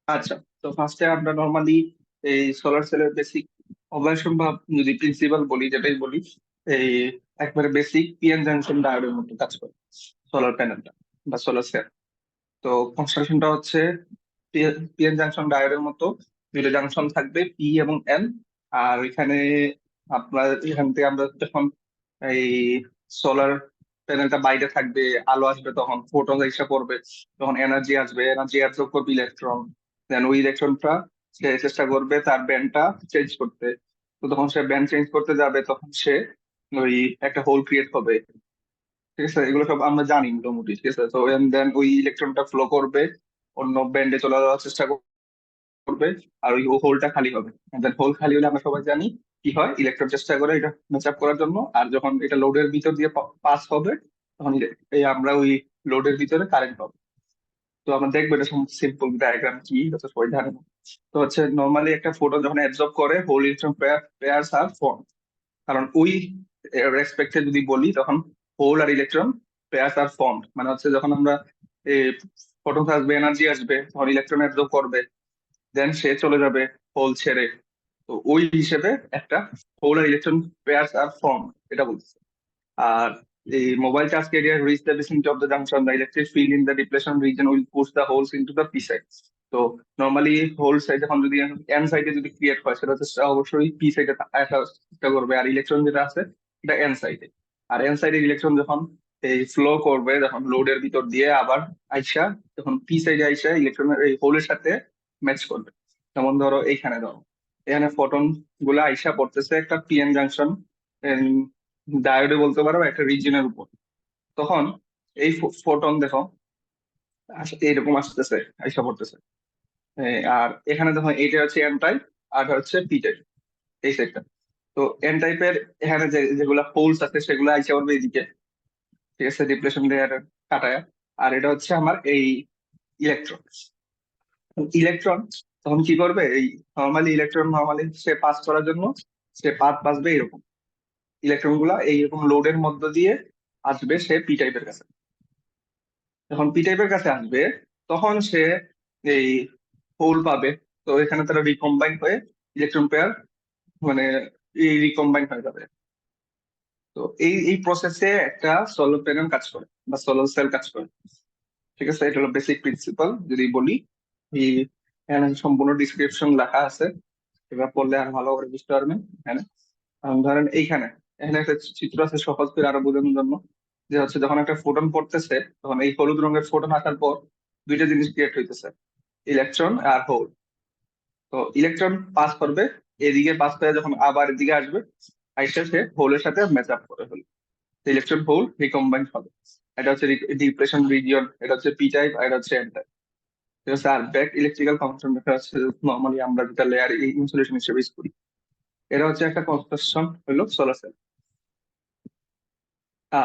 আচ্ছা, তো ফার্স্টে আমরা নর্মালি এই সোলার সেলের বেসিক অপারেশন বা যদি প্রিন্সিপাল বলি, যেটাই বলি, এই একবারে বেসিক পিএন জাংশন ডায়োডের মতো কাজ করে সোলার প্যানেলটা বা সোলার সেল। তো কনস্ট্রাকশনটা হচ্ছে পিএন জাংশন ডায়োডের মতো দুটো জাংশন থাকবে, পি এবং এন। আর এখানে আপনার এখান থেকে আমরা যখন এই সোলার প্যানেলটা বাইরে থাকবে, আলো আসবে, তখন ফোটন এসে পড়বে, তখন এনার্জি আসবে, এনার্জি অ্যাবজর্ব করবে ইলেকট্রন। দেন ওই ইলেকট্রনটা সে চেষ্টা করবে তার ব্যান্ডটা চেঞ্জ করতে। তো তখন সে ব্যান্ড চেঞ্জ করতে যাবে, তখন সে ওই একটা হোল ক্রিয়েট হবে। ঠিক আছে, এগুলো সব আমরা জানি মোটামুটি। ঠিক আছে, তো দেন ওই ইলেকট্রনটা ফ্লো করবে, অন্য ব্যান্ডে চলে যাওয়ার চেষ্টা করবে, আর ওই হোলটা খালি হবে। দেন হোল খালি হলে আমরা সবাই জানি কি হয়, ইলেকট্রন চেষ্টা করে এটা ম্যাচ আপ করার জন্য, আর যখন এটা লোডের ভিতর দিয়ে পাস হবে, তখন এই আমরা ওই লোডের ভিতরে কারেন্ট পাবো। তো আমরা দেখবো এটা সিম্পল ডায়াগ্রাম কি হচ্ছে সবাই জানে না। তো হচ্ছে নর্মালি একটা ফোটন যখন অ্যাবজর্ব করে, হোল ইলেকট্রন পেয়ার্স আর ফর্ম। কারণ ওই রেসপেক্টে যদি বলি, তখন হোল আর ইলেকট্রন পেয়ার্স আর ফর্ম, মানে হচ্ছে যখন আমরা ফোটন আসবে, এনার্জি আসবে, তখন ইলেকট্রন অ্যাবজর্ব করবে, দেন সে চলে যাবে হোল ছেড়ে। তো ওই হিসেবে একটা হোল আর ইলেকট্রন পেয়ার্স আর ফর্ম, এটা বলছে। আর এই mobile charge carrier reach the vicinity of the junction, the electric field in the depletion region will push the holes into the p side. তো নর্মালি হোল সাইড যখন যদি N সাইডে যদি create হয়, সেটা হচ্ছে অবশ্যই পি সাইডে আসার চেষ্টা করবে, আর ইলেকট্রন যেটা আছে এটা এন সাইডে। আর এন সাইডের ইলেকট্রন যখন এই ফ্লো করবে, যখন লোডের ভিতর দিয়ে আবার আইসা, যখন পি সাইডে আইসা ইলেকট্রনের এই হোলের সাথে ম্যাচ করবে। যেমন ধরো এইখানে ধরো, এখানে ফোটন গুলা আইসা পড়তেছে একটা পিএন জাংশন ডায়োডে বলতে পারো, একটা রিজিয়নের উপর। তখন এই ফোটন দেখো এইরকম আসতেছে, আইসা পড়তেছে। আর এখানে দেখো এইটা হচ্ছে এন টাইপ, আর হচ্ছে পি টাইপ, এই সাইডটা। তো এন টাইপের এখানে যেগুলা হোলস আছে সেগুলো আইসা পড়বে এইদিকে। ঠিক আছে, ডিপ্লেশন লেয়ার কাটায়। আর এটা হচ্ছে আমার এই ইলেকট্রন। ইলেকট্রন তখন কি করবে, এই নর্মালি সে পাস করার জন্য সে পাথ বাঁচবে এরকম। ইলেকট্রন গুলা এইরকম লোডের মধ্য দিয়ে আসবে সে পি টাইপের কাছে। যখন পি টাইপের কাছে আসবে, তখন সে এই হোল পাবে। তো এখানে তারা রিকম্বাইন হয়ে ইলেকট্রন পেয়ার, মানে এই রিকম্বাইন হয়ে যাবে। তো এই এই প্রসেসে একটা সোলার প্যানেল কাজ করে বা সোলার সেল কাজ করে। ঠিক আছে, এটা হলো বেসিক প্রিন্সিপাল যদি বলি। এই এখানে সম্পূর্ণ ডিসক্রিপশন লেখা আছে, এবার পড়লে আর ভালো করে বুঝতে পারবেন। হ্যাঁ, ধরেন এইখানে এখানে একটা চিত্র আছে সহজ করে আরো বোঝানোর জন্য। যে হচ্ছে যখন একটা ফোটন পড়তেছে, তখন এই হলুদ রঙের ফোটন আসার পর দুইটা জিনিস ক্রিয়েট হইতেছে, ইলেকট্রন আর হোল। তো ইলেকট্রন পাস করবে, এদিকে পাস করে যখন আবার এদিকে আসবে, আইসা সে হোলের সাথে ম্যাচ আপ করে হলো, ইলেকট্রন হোল রিকম্বাইন হবে। এটা হচ্ছে ডিপ্রেশন রিজিয়ন, এটা হচ্ছে পি টাইপ, আর এটা হচ্ছে এন টাইপ। ঠিক আছে, আর ব্যাক ইলেকট্রিক্যাল ফাংশন যেটা হচ্ছে নর্মালি আমরা যেটা লেয়ার ইনসুলেশন হিসেবে ইউজ করি। এটা হচ্ছে একটা কনস্ট্রাকশন হলো সোলার সেল।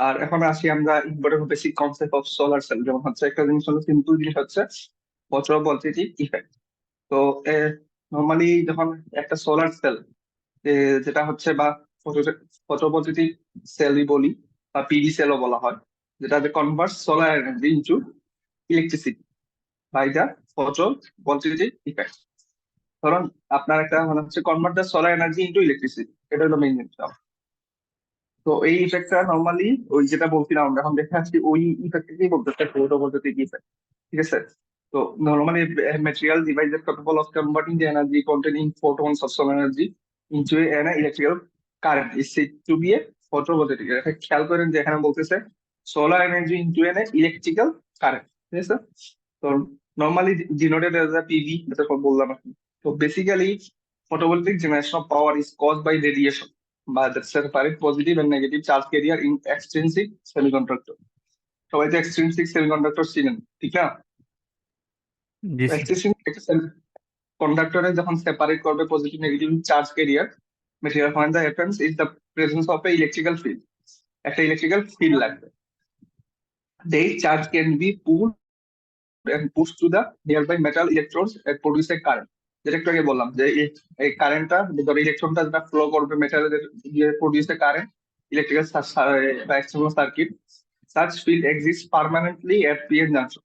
আর এখন আসি আমরা important basic concept of solar cell. যেমন হচ্ছে একটা জিনিস হলো, সিম্পল জিনিস হচ্ছে ফটোভোলটাইক ইফেক্ট। তো নর্মালি যখন একটা সোলার সেল, যেটা হচ্ছে বা ফটোভোলটাইক সেলই বলি বা পিভি সেলও বলা হয়, যেটা convert solar energy into electricity by the photovoltaic effect. ধরুন আপনার একটা মানে হচ্ছে convert the solar energy into electricity, এটা হলো মেইন জিনিস। তো এই ইফেক্টটা নর্মালি ওই যেটা বলছিলাম আমরা এখন দেখে আসছি, ওই ইফেক্টটাকেই বলতেছে ফটোভোলটাইক ইফেক্ট। ঠিক আছে, তো normally material device that capable of converting the energy contained in photons of solar energy into an electrical current is said to be a photovoltaic। এটা খেয়াল করেন যে এখানে বলতেছে solar energy into an electrical current. ঠিক আছে, তো normally denoted as a PV, যেটা বললাম আর কি। তো basically photovoltaic generation of power is caused by radiation বা that separate positive and negative charge carrier in extrinsic semiconductor। সবাই তো এক্সট্রিনসিক সেমিকন্ডাক্টর চিনেন, ঠিক না? জি স্যার। এক্সট্রিনসিক একটা কন্ডাক্টরে যখন সেপারেট করবে positive negative charge carrier material, find the happens is the presence of A electrical field. একটা ইলেকট্রিক্যাল ফিল্ড লাগবে, they charge can be pulled and pushed to the nearby metal electrodes and produce a current। যেটা একটু আগে বললাম যে এই কারেন্টটা, ধরো ইলেকট্রনটা যেটা ফ্লো করবে মেটালের দিয়ে প্রডিউস এ কারেন্ট, ইলেকট্রিক্যাল বা external circuit. such field exists permanently at PN junction.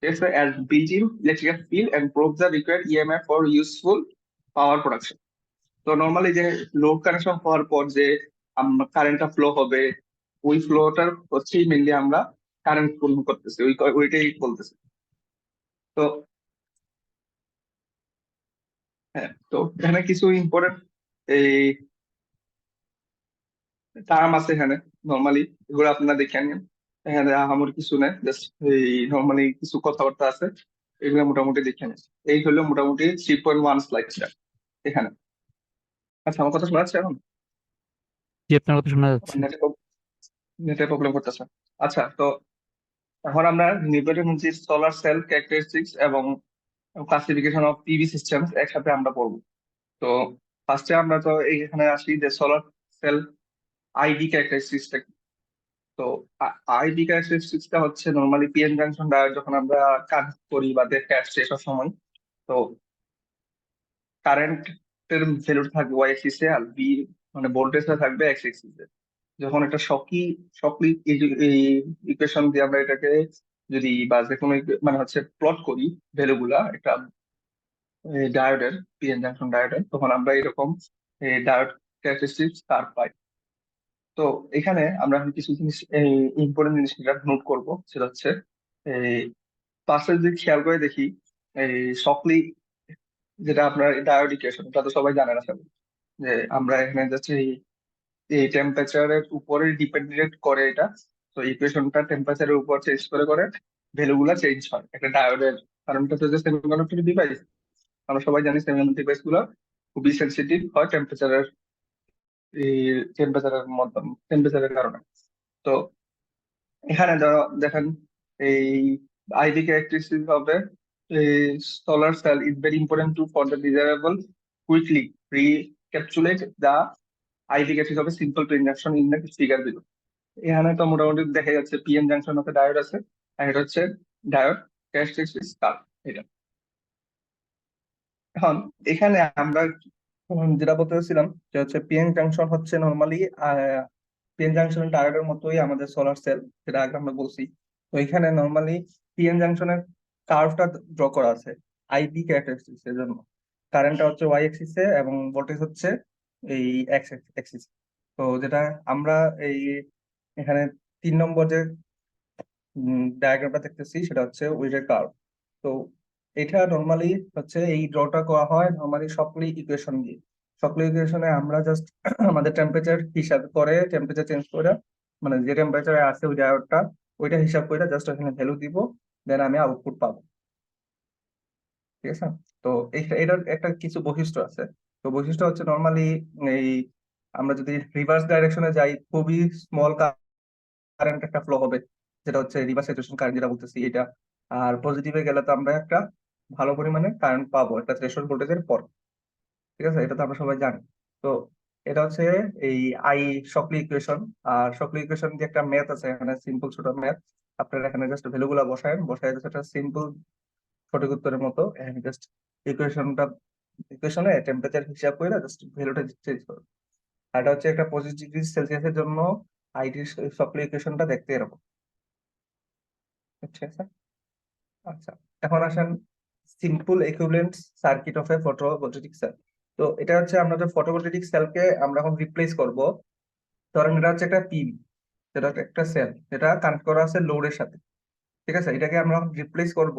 Yes, sir, as built-in electrical field and probe the required EMF for useful power production. তো নর্মালি যে লোড কানেকশন হওয়ার পর যে কারেন্টটা ফ্লো হবে, ওই floater হচ্ছেই মেনলি আমরা কারেন্ট পূর্ণ করতেছি, ওইটাই বলতেছি। তো হ্যাঁ, তো এখানে কিছু ইম্পর্টেন্ট এই টার্ম আছে এখানে, নর্মালি এগুলো আপনারা দেখে নিন। এখানে আমার কিছু নেই, জাস্ট এই নর্মালি কিছু কথাবার্তা আছে, এগুলো মোটামুটি দেখে নিন। এই হলো মোটামুটি 3.1 স্লাইডটা এখানে। আচ্ছা, আমার কথা শোনা যাচ্ছে এখন? জি, আপনার কথা শোনা যাচ্ছে। নেটের প্রবলেম করতেছে। আচ্ছা, তো এখন আমরা নিউক্লিয়ার সোলার সেল ক্যারেক্টারিস্টিক্স এবং ক্লাসিফিকেশন অফ পিভি সিস্টেমস একসাথে আমরা পড়বো। তো ফার্স্টে আমরা তো এখানে আসি যে সোলার সেল আইডি ক্যারেক্টারিস্টিক্সটা। তো আইডি ক্যারেক্টারিস্টিক্সটা হচ্ছে নর্মালি পিএন জাংশন ডায়োড যখন আমরা কানেক্ট করি বা দেখে আসছি এসব সময়, তো কারেন্টের ভ্যালু থাকবে ওয়াই এক্সিসে আর বি মানে ভোল্টেজটা থাকবে এক্স এক্সিসে। যখন একটা শকলি ইকুয়েশন দিয়ে আমরা এটাকে যদি বা যে কোনো মানে হচ্ছে প্লট করি ভ্যালুগুলা একটা ডায়োডের, পিএন জাংশন ডায়োডের, তখন আমরা এরকম ডায়োড ক্যারেক্টারিস্টিক্স কার্ভ পাই। তো এখানে আমরা এখন কিছু জিনিস ইম্পর্টেন্ট জিনিস নোট করবো, সেটা হচ্ছে এই পাশে যদি খেয়াল করে দেখি, এই শকলি যেটা আপনার ডায়োড ইকুয়েশন, এটা তো সবাই জানেন আসলে, যে আমরা এখানে যাচ্ছি এই টেম্পারেচারের উপরে ডিপেন্ডেন্ট করে এটা। তো ইকুয়েশনটা টেম্পারেচারের উপর চেঞ্জ করে করে ভ্যালু গুলা চেঞ্জ হয় একটা ডায়োডের। কারণ এটা হচ্ছে সেমিকন্ডাক্টর ডিভাইস, আমরা সবাই জানি সেমিকন্ডাক্টর ডিভাইস গুলো খুবই সেন্সিটিভ হয় টেম্পারেচারের কারণে। তো এখানে দেখেন এই আইভি ক্যারেক্টারিস্টিক হবে solar cell is very important to for the desirable quickly recapitulate the IV characteristic হবে simple to induction in the figure below. এখানে তো মোটামুটি দেখা যাচ্ছে পিএন জাংশন হচ্ছে ডায়োড আছে, আর এটা হচ্ছে ডায়োড ক্যারেক্টারিস্টিক্স কার্ভ এটা। এখন এখানে আমরা যেটা বলতে চাচ্ছিলাম যে হচ্ছে পিএন জাংশন হচ্ছে নর্মালি পিএন জাংশন ডায়োডের মতোই আমাদের সোলার সেল, যেটা আগে আমরা বলছি। তো এখানে নর্মালি পিএন জাংশনের কার্ভটা ড্র করা আছে আইভি ক্যারেক্টারিস্টিক্স এর জন্য। কারেন্টটা হচ্ছে ওয়াই এক্সিসে এবং ভোল্টেজ হচ্ছে এই এক্স এক্সিস। তো যেটা আমরা এই এখানে 3 নম্বর যে ডায়াগ্রামটা দেখতেছি সেটা হচ্ছে উইজের কার্ভ। তো এটা নর্মালি হচ্ছে এই ড্রটা করা হয় নর্মালি সকলি ইকুয়েশন দিয়ে। সকলি ইকুয়েশনে আমরা জাস্ট আমাদের টেম্পারেচার হিসাব করে টেম্পারেচার চেঞ্জ করে, মানে যে টেম্পারেচারে আছে ওই ডায়োডটা, ওইটা হিসাব করে জাস্ট এখানে ভ্যালু দিব, দেন আমি আউটপুট পাবো। ঠিক আছে? তো এটার একটা কিছু বৈশিষ্ট্য আছে। তো বৈশিষ্ট্য হচ্ছে নর্মালি এই আমরা যদি রিভার্স ডাইরেকশনে যাই, খুবই স্মল কারেন্ট একটা ফ্লো হবে, যেটা হচ্ছে রিভার্স স্যাচুরেশন কারেন্ট যেটা বলতেছি এটা। আর পজিটিভে গেলে তো আমরা একটা ভালো পরিমাণে কারেন্ট পাবো একটা থ্রেশহোল্ড ভোল্টেজের পর। ঠিক আছে, এটা তো আমরা সবাই জানি। তো এটা হচ্ছে এই আই শকলি ইকুয়েশন। আর শকলি ইকুয়েশন দিয়ে একটা ম্যাথ আছে এখানে, সিম্পল ছোট ম্যাথ। আপনারা এখানে জাস্ট ভ্যালু গুলা বসায় জাস্ট একটা সিম্পল সঠিক উত্তরের মতো এখানে জাস্ট ইকুয়েশনে টেম্পারেচার হিসাব করে জাস্ট ভ্যালুটা চেঞ্জ করো। আর এটা হচ্ছে একটা 25 ডিগ্রি সেলসিয়াসের জন্য আইটি শকলি ইকুয়েশনটা দেখতে এরকম। ঠিক আছে? আচ্ছা, এখন আসেন simple equivalent circuit of a photovoltaic cell. তো এটা হচ্ছে আমরা যে ফটোভোল্টাইক সেলকে আমরা এখন রিপ্লেস করব। ধরেন এটা হচ্ছে একটা পিন, যেটা হচ্ছে একটা সেল যেটা কানেক্ট করা আছে লোডের সাথে। ঠিক আছে, এটাকে আমরা রিপ্লেস করব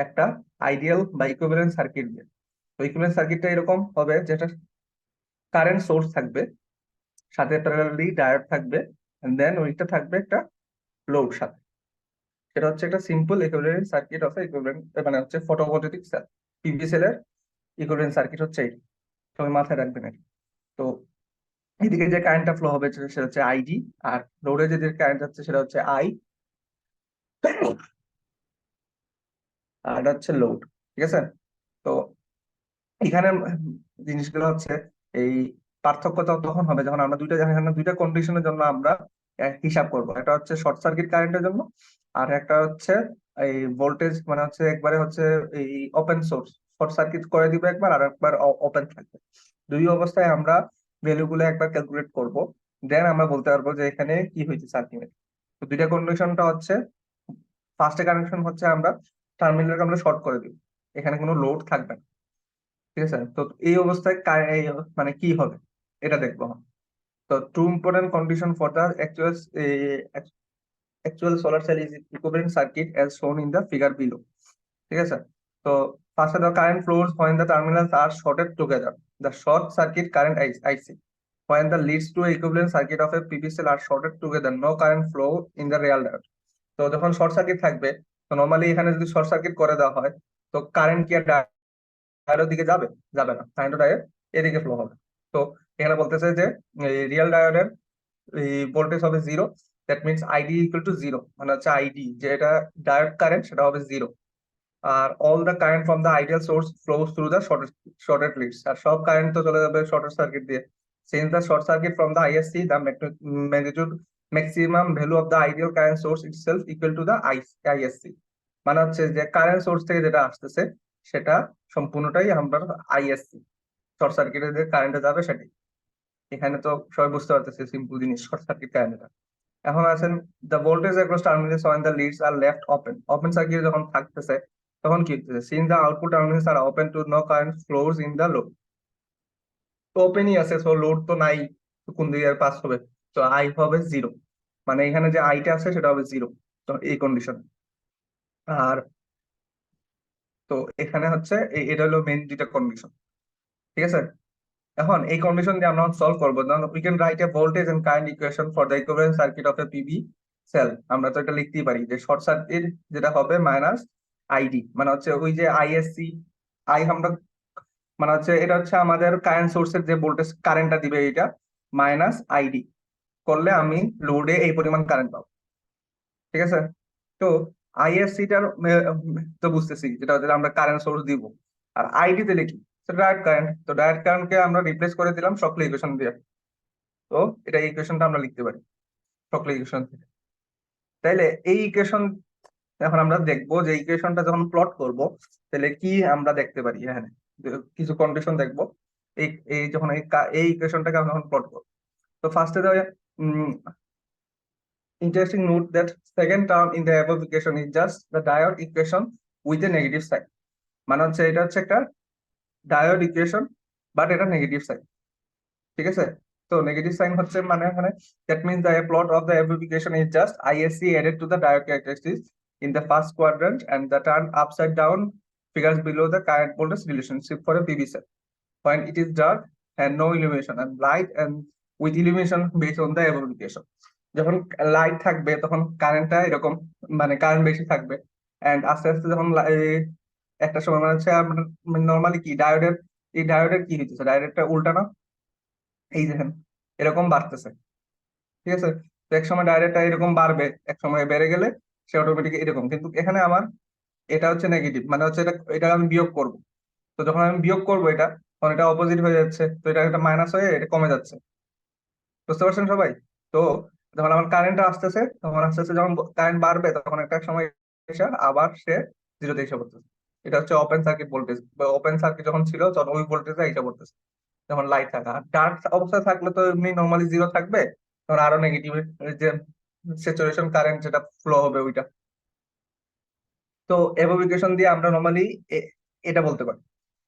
একটা আইডিয়াল বা ইকুইভ্যালেন্ট সার্কিট দিয়ে। তো ইকুইভ্যালেন্ট সার্কিটটা এরকম হবে, যেটা কারেন্ট সোর্স থাকবে, সাথে প্যারালালি ডায়োড থাকবে, দেন ওইটা থাকবে একটা লোড সাথে। সেটা হচ্ছে একটা simple equivalent circuit of equivalent, মানে হচ্ছে ফটোভোল্টাইক সেল। পিভি সেলের ইকুইভ্যালেন্ট সার্কিট হচ্ছে এই, সবাই মাথায় রাখবেন এটা। তো এদিকে যে কারেন্টটা ফ্লো হবে সেটা হচ্ছে আইডি, আর লোডে যে কারেন্ট যাচ্ছে সেটা হচ্ছে আই, আর এটা হচ্ছে লোড। ঠিক আছে? তো এখানে জিনিসগুলো হচ্ছে এই পার্থক্যটা তখন হবে যখন আমরা দুইটা কন্ডিশনের জন্য আমরা হিসাব করব। একটা হচ্ছে শর্ট সার্কিট কারেন্টের জন্য, আর একটা হচ্ছে এই ভোল্টেজ, মানে হচ্ছে একবারে হচ্ছে এই ওপেন সোর্স, শর্ট সার্কিট করে দিবে একবার আর একবার ওপেন থাকবে। দুই অবস্থায় আমরা ভ্যালু গুলো একবার ক্যালকুলেট করব, দেন আমরা বলতে পারবো যে এখানে কি হয়েছে সার্কিট। তো দুইটা কন্ডিশনটা হচ্ছে, ফার্স্টে কন্ডিশন হচ্ছে আমরা টার্মিনালকে আমরা শর্ট করে দিই, এখানে কোনো লোড থাকবে না। ঠিক আছে, তো এই অবস্থায় মানে কি হবে এটা দেখবো আমরা। তো two important condition for the actual solar cell is equivalent circuit as shown in the figure below. ঠিক আছে, তো ফার্স্টে the current flows when the terminals are shorted together, the short circuit current IC. When the leads to equivalent circuit of a PV cell are shorted together, no current flow in the real diode. তো যখন short circuit থাকবে, তো normally এখানে যদি short circuit করে দেওয়া হয়, তো কারেন্ট কি আর ডায়োডের দিকে যাবে? যাবে না, কারেন্ট ডায়োড এদিকে ফ্লো হবে। তো এখানে বলতেছে যে রিয়েল ডায়োডের ভোল্টেজ হবে zero, that means ID equal to zero, মানে হচ্ছে আইডি যে এটা ডায়োড কারেন্ট সেটা হবে জিরো। আর all the current from the ideal source flows through the shorted leads, আর সব কারেন্ট তো চলে যাবে শর্টেড সার্কিট দিয়ে। Since the short circuit from the ISC, the magnitude maximum value of the ideal current source itself equal to the ISC. মানে হচ্ছে যে current source থেকে যেটা আসতেছে সেটা সম্পূর্ণটাই আমরা আইএসসি, শর্ট সার্কিটে যে কারেন্টে যাবে সেটাই। এখানে তো সবাই বুঝতে পারতেছে সিম্পল জিনিস, শর্ট সার্কিট কারেন্টটা। এখন আছেন the voltage across terminals when the leads are left open, open circuit যখন থাকতেছে তখন কি হচ্ছে, since the output terminals are open to no current flows in the load, তো ওপেনই আছে, তো লোড তো নাই, তো কোন দিকে পাস হবে? তো আই হবে জিরো, মানে এখানে যে আইটা আছে সেটা হবে জিরো, তো এই কন্ডিশন। আর তো এখানে হচ্ছে এটা হলো মেইন দুইটা কন্ডিশন। ঠিক আছে, এখন এই কন্ডিশন দিয়ে আমরা সলভ করবো, we can write a voltage and current equation for the equivalent circuit of a PV cell. আমরা তো এটা লিখতেই পারি যে শর্ট সার্কিট যেটা হবে মাইনাস আইডি, মানে হচ্ছে ওই যে আইএসসি আই আমরা, মানে হচ্ছে এটা হচ্ছে আমাদের কারেন্ট সোর্সের যে ভোল্টেজ কারেন্টটা দিবে এটা, মাইনাস আইডি করলে আমি লোডে এই পরিমাণ কারেন্ট পাবো। ঠিক আছে, তো আইএসসিটার তো বুঝতেছি যেটা হচ্ছে আমরা কারেন্ট সোর্স দিব, আর আইডি তে লিখি ডাইরেক্ট কারেন্ট, তো ডাইরেক্ট কারেন্টকে আমরা রিপ্লেস করে দিলাম সকল ইকুয়েশন দিয়ে। তো এটা ইকুয়েশনটা আমরা লিখতে পারি সকল ইকুয়েশন থেকে। তাইলে এই ইকুয়েশন এখন আমরা দেখবো যে ইকুয়েশনটা যখন প্লট করব তাহলে কি আমরা দেখতে পারি এখানে, কিছু কন্ডিশন দেখবো। এই এই যখন এই ইকুয়েশনটাকে আমরা যখন প্লট করবো, তো ফার্স্টে দেওয়া interesting note that second term in the above equation is just the diode equation with a negative sign, মানে হচ্ছে এটা হচ্ছে একটা ডায়োড ইকুয়েশন বাট এটা নেগেটিভ সাইন। ঠিক আছে, তো নেগেটিভ সাইন হচ্ছে মানে এখানে that means the plot of the above equation is just ISC added to the diode characteristics in the first quadrant and the turn upside down figures below the current voltage relationship for a PV cell when it is dark and no illumination, and light and with illumination based on the above equation. যখন light থাকবে তখন কারেন্টটা এরকম, মানে current বেশি থাকবে, and আস্তে আস্তে যখন একটা সময় মানে হচ্ছে নর্মালি কি ডায়োডের, এই ডায়োডের কি হইতেছে, ডায়োডেরটা উল্টা না, এই দেখেন এরকম বাড়তেছে। ঠিক আছে, তো এক সময় ডায়োডেরটা এরকম বাড়বে, এক সময় বেড়ে গেলে সে অটোমেটিক এরকম, কিন্তু এখানে আমার এটা হচ্ছে নেগেটিভ, মানে হচ্ছে এটা এটা আমি বিয়োগ করব। তো যখন আমি বিয়োগ করবো এটা, তখন এটা অপোজিট হয়ে যাচ্ছে, তো এটা একটা মাইনাস হয়ে এটা কমে যাচ্ছে। বুঝতে পারছেন সবাই? তো যখন আমার কারেন্ট আসতেছে তখন আস্তে আস্তে যখন কারেন্ট বাড়বে তখন একটা সময় এসে আবার সে জিরোতে এসে পড়তেছে। এটা হচ্ছে ওপেন সার্কিট ভোল্টেজ, বা ওপেন সার্কিট যখন ছিল তখন ওই ভোল্টেজে এসে পড়তেছে যখন লাইট থাকা। আর ডার্ক অবস্থায় থাকলে তো এমনি নর্মালি জিরো থাকবে, তখন আরো নেগেটিভ যে স্যাচুরেশন কারেন্ট যেটা ফ্লো হবে ওইটা। তো এভোবিকেশন দিয়ে আমরা নর্মালি এটা বলতে পারি।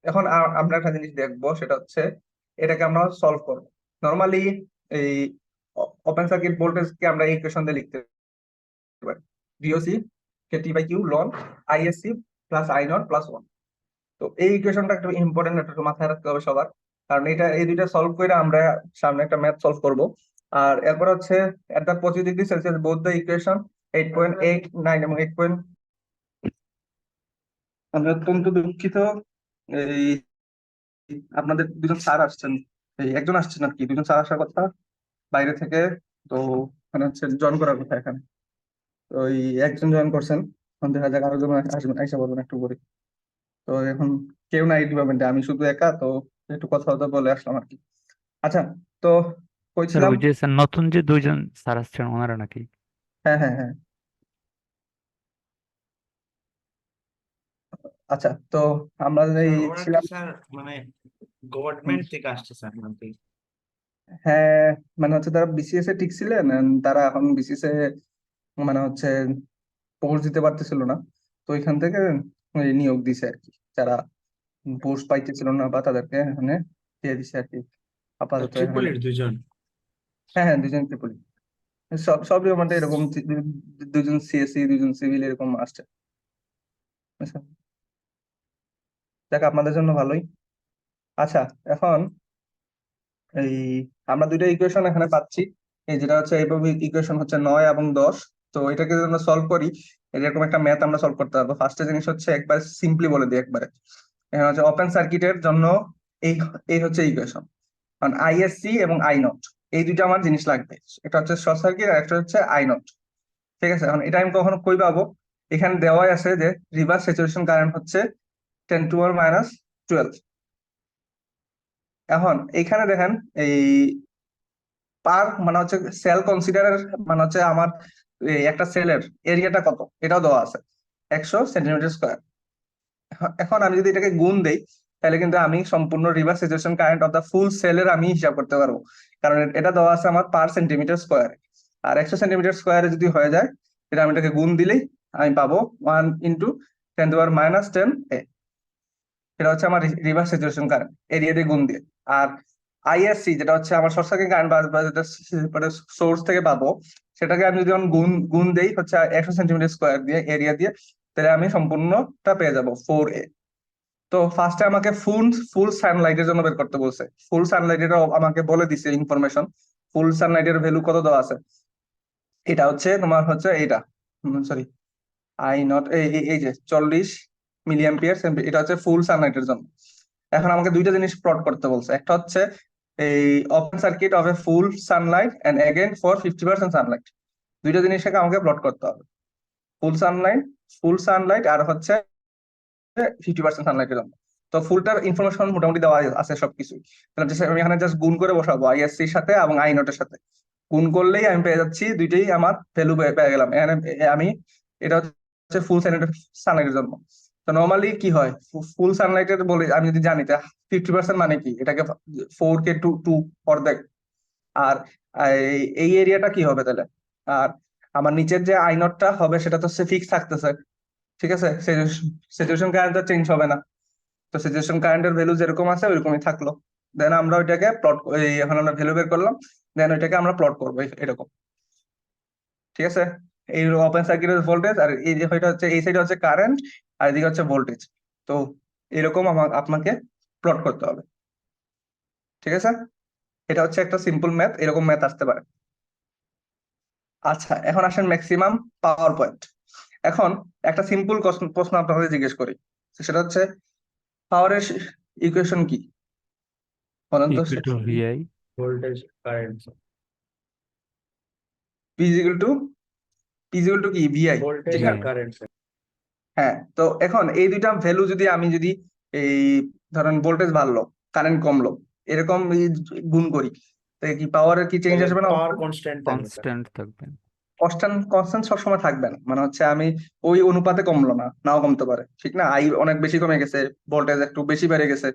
এখন আমরা একটা জিনিস দেখবো, সেটা হচ্ছে এটাকে আমরা সলভ করবো। নর্মালি এই ওপেন সার্কিট ভোল্টেজ কে আমরা এই ইকুয়েশন দিয়ে লিখতে পারি, VOC K T by Q ln ISC plus I naught plus one. তো এই ইকুয়েশনটা একটু ইম্পর্টেন্ট, একটু মাথায় রাখতে হবে সবার, কারণ এটা এই দুইটা সলভ করে আমরা সামনে একটা ম্যাথ সলভ করব। আর এরপর হচ্ছে at the 25°C both the equation 8.89 এবং 8. আমি অত্যন্ত দুঃখিত, এই আপনাদের দুজন স্যার আসছেন, এই একজন আসছেন আর কি, দুজন স্যার আসার কথা বাইরে থেকে। তো মানে হচ্ছে জয়েন করার কথা এখানে, তো ওই একজন জয়েন করছেন, এখন দেখা যাক আরেকজন আসবেন, আইসা বলবেন একটু করে। তো এখন কেউ নাই ডিপার্টমেন্টে, আমি শুধু একা, তো একটু কথা কথা বলে আসলাম আর কি। আচ্ছা, তো স্যার কইছিলাম, ওই যে স্যার নতুন যে দুইজন স্যার আসছেন ওনারা নাকি? হ্যাঁ হ্যাঁ হ্যাঁ, আচ্ছা, তো আমরা স্যার এই ওরা কি ছিলাম, স্যার মানে হুম, গভর্নমেন্ট থেকে আসছে স্যার নাকি? হ্যাঁ, মানে হচ্ছে তারা বিসিএস এ ঠিক ছিলেন and তারা এখন বিসিএস এ মানে হচ্ছে পোস্ট দিতে পারতেছিল না, তো ওইখান থেকে ওই নিয়োগ দিছে আর কি, যারা পোস্ট পাইতেছিল না বা তাদেরকে এখানে দিয়ে দিছে আর কি, আপাতত এখানে। ট্রিপলির দুজন। হ্যাঁ হ্যাঁ, দুজন ত্রিপলি। সবই আমাদের এরকম দুজন সিএসসি, দুজন সিভিল এরকম আসছে। আচ্ছা, দেখ আপনাদের জন্য ভালোই। আচ্ছা, এখন এই আমরা দুইটা ইকুয়েশন এখানে পাচ্ছি, এই যেটা হচ্ছে এইভাবে ইকুয়েশন হচ্ছে 9 এবং 10। তো এটাকে যদি আমরা সলভ করি, এরকম একটা ম্যাথ আমরা সলভ করতে পারবো। ফার্স্টে জিনিস হচ্ছে একবার সিম্পলি বলে দিই একবারে, এখানে হচ্ছে ওপেন সার্কিটের জন্য এই এই হচ্ছে ইকুয়েশন, কারণ আইএসসি এবং আই নট এই দুইটা আমার জিনিস লাগবে। একটা হচ্ছে শর্ট সার্কিট আর একটা হচ্ছে আই নট। ঠিক আছে, এখন এটা আমি কখনো কই পাবো? এখানে দেওয়াই আছে যে রিভার্স স্যাচুরেশন কারেন্ট হচ্ছে 10⁻12। এখন এইখানে দেখেন এই পার মানে হচ্ছে সেল কনসিডারের মানে হচ্ছে আমার এই একটা সেলের এরিয়াটা কত এটাও দেওয়া আছে, 100 সেন্টিমিটার স্কোয়ার। এখন আমি যদি এটাকে গুণ দেই, তাহলে কিন্তু আমি সম্পূর্ণ reverse saturation current of the full সেলের আমি হিসাব করতে পারবো, কারণ এটা দেওয়া আছে আমার পার সেন্টিমিটার স্কোয়ারে। আর 100 সেন্টিমিটার স্কোয়ারে যদি হয়ে যায়, এটা আমি এটাকে গুণ দিলেই আমি পাবো 1 × 10⁻¹০ এটা হচ্ছে আমার রিভার্স স্যাচুরেশন কারেন্ট এরিয়া দিয়ে গুণ দিয়ে। আর আইএসসি যেটা হচ্ছে আমার শর্ট সার্কিট কারেন্ট বা যেটা সোর্স থেকে পাবো, সেটাকে আমি যদি গুণ গুণ দেই হচ্ছে 100 সেন্টিমিটার স্কোয়ার দিয়ে এরিয়া দিয়ে, তাহলে আমি সম্পূর্ণটা পেয়ে যাবো 4A। তো ফার্স্টে আমাকে ফুল ফুল সানলাইটের জন্য বের করতে বলছে। ফুল সানলাইটের আমাকে বলে দিছে ইনফরমেশন, ফুল সানলাইটের ভ্যালু কত দেওয়া আছে। এটা হচ্ছে তোমার হচ্ছে এইটা, সরি আই নট এই যে 40 মিলি অ্যাম্পিয়ার, এটা হচ্ছে ফুল সানলাইটের জন্য। এখন আমাকে দুইটা জিনিস প্লট করতে বলছে, একটা হচ্ছে এই open circuit of a full sunlight and again for 50% sunlight. দুইটা জিনিসকে আমাকে প্লট করতে হবে, ফুল সানলাইট, আর হচ্ছে 50% সানলাইটের জন্য। তো ফুলটার ইনফরমেশন মোটামুটি দেওয়া আছে সবকিছুই। তাহলে আমি এখানে জাস্ট গুণ করে বসাবো আইএসসি এর সাথে এবং আই নটের সাথে। গুণ করলেই আমি পেয়ে যাচ্ছি দুইটাই আমার ভ্যালু পেয়ে গেলাম। এখানে আমি এটা হচ্ছে ফুল সানলাইটের জন্য। তো নর্মালি কি হয়, ফুল সানলাইটের বলে আমি যদি জানি 50% মানে কি, এটাকে 4K টু অর্ধেক। আর এই এরিয়াটা কি হবে তাহলে? আর আমার নিচের যে আই নটটা হবে সেটা তো ফিক্স থাকতেছে, ঠিক আছে, স্যাচুরেশন কারেন্ট তো চেঞ্জ হবে না। তো স্যাচুরেশন কারেন্টের ভ্যালু যেরকম আছে ওইরকমই থাকলো। দেন আমরা ওইটাকে প্লট, এখন আমরা ভ্যালু বের করলাম, দেন ওইটাকে আমরা প্লট করবো এরকম। ঠিক আছে, এই ওপেন সার্কিটের ভোল্টেজ, আর এই যে এটা হচ্ছে এই সাইডে হচ্ছে কারেন্ট, আর এদিকে হচ্ছে ভোল্টেজ। তো এরকম আপনাকে প্লট করতে হবে। ঠিক আছে, এটা হচ্ছে একটা সিম্পল ম্যাথ, এরকম ম্যাথ আসতে পারে। আচ্ছা, এখন আসেন ম্যাক্সিমাম পাওয়ার পয়েন্ট। এখন একটা সিম্পল প্রশ্ন আপনাদের জিজ্ঞেস করি, সেটা হচ্ছে পাওয়ারের ইকুয়েশন কি বলেন তো? Equal to VI. Voltage current. P equal to কি ভিআই, ভোল্টেজ ঠিক আর না? কারেন্ট। হ্যাঁ, তো এখন এই দুইটা ভ্যালু যদি আমি যদি এই ধরেন ভোল্টেজ বাড়লো কারেন্ট কমলো এরকম গুণ করি, তাহলে কি পাওয়ারের কি চেঞ্জ আসবে না? পাওয়ার কনস্ট্যান্ট থাকবে। কনস্ট্যান্ট থাকবে। কনস্ট্যান্ট সবসময় থাকবে না, মানে হচ্ছে আমি ওই অনুপাতে কমলো না, নাও কমতে পারে, ঠিক না? আই অনেক বেশি কমে গেছে, ভোল্টেজ একটু বেশি বেড়ে গেছে,